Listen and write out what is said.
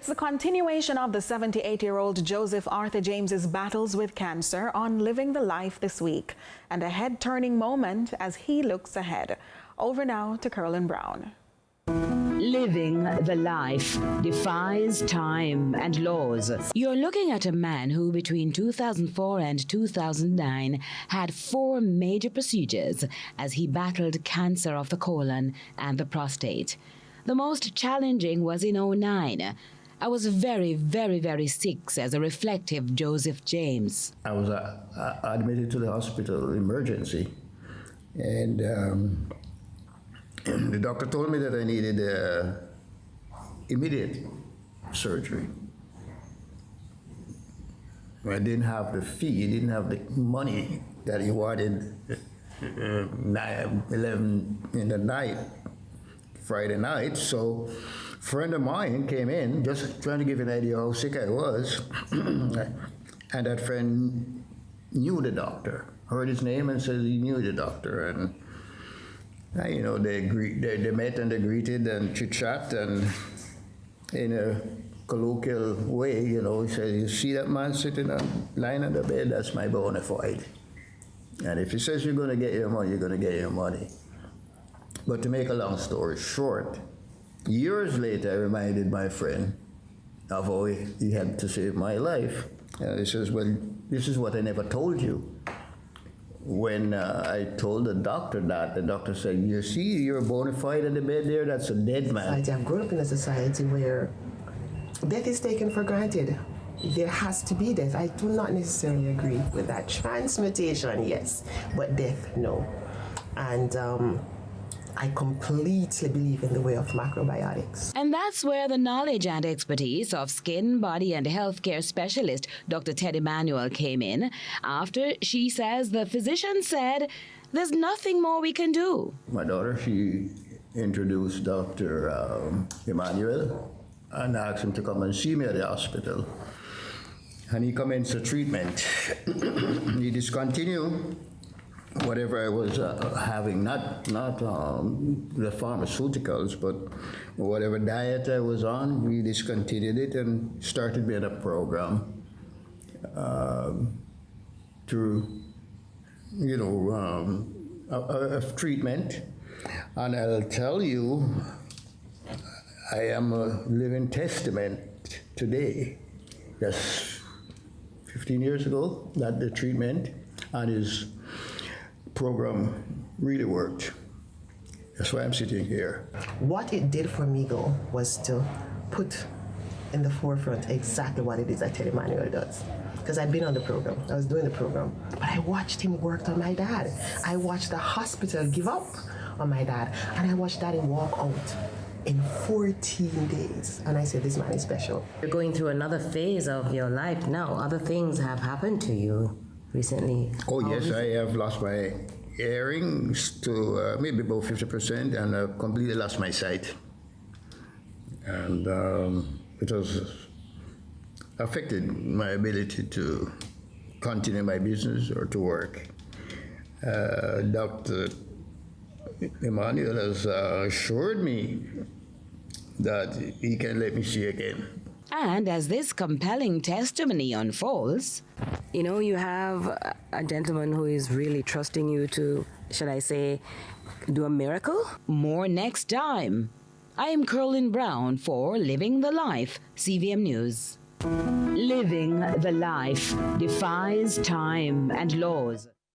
It's the continuation of the 78-year-old Joseph Arthur James's battles with cancer on Living the Life this week, and a head-turning moment as he looks ahead. Over now to Kerlyn Brown. Living the life defies time and laws. You're looking at a man who between 2004 and 2009 had 4 major procedures as he battled cancer of the colon and the prostate. The most challenging was in 2009. I was very sick, says a reflective Joseph James. I was admitted to the hospital emergency, and the doctor told me that I needed immediate surgery. I didn't have the fee, didn't have the money that he wanted 11 in the night, Friday night. So a friend of mine came in, just trying to give an idea how sick I was. And that friend knew the doctor, heard his name and said he knew the doctor. And you know, they met and they greeted and chit-chat, and in a colloquial way, you know, he said, "You see that man sitting lying on the bed? That's my bona fide. And if he says you're going to get your money, you're going to get your money." But to make a long story short, years later, I reminded my friend of how he had to save my life. He says, "Well, this is what I never told you." When I told the doctor that, the doctor said, "You see, you're bona fide in the bed there, that's a dead man." I've grown up in a society where death is taken for granted. There has to be death. I do not necessarily agree with that. Transmutation, yes, but death, no. And I completely believe in the way of macrobiotics. And that's where the knowledge and expertise of skin, body and healthcare specialist Dr. Ted Emanuel came in after she says the physician said there's nothing more we can do. My daughter, she introduced Dr. Emanuel and asked him to come and see me at the hospital. And he commenced a treatment. He discontinued whatever I was having, not the pharmaceuticals, but whatever diet I was on, we discontinued it and started me on a program of treatment. And I'll tell you, I am a living testament today. That's 15 years ago, that the treatment and his program really worked. That's why I'm sitting here. What it did for me, though, was to put in the forefront exactly what it is that Ted Emanuel does. Because I'd been on the program, I was doing the program, but I watched him work on my dad. I watched the hospital give up on my dad, and I watched Daddy walk out in 14 days. And I said, this man is special. You're going through another phase of your life now. Other things have happened to you recently. Oh, yes, I have lost my earrings to maybe about 50%, and I've completely lost my sight. And it has affected my ability to continue my business or to work. Dr. Emanuel has assured me that he can let me see again. And as this compelling testimony unfolds, you know, you have a gentleman who is really trusting you to, should I say, do a miracle? More next time. I am Kerlyn Brown for Living the Life, CVM News. Living the life defies time and laws.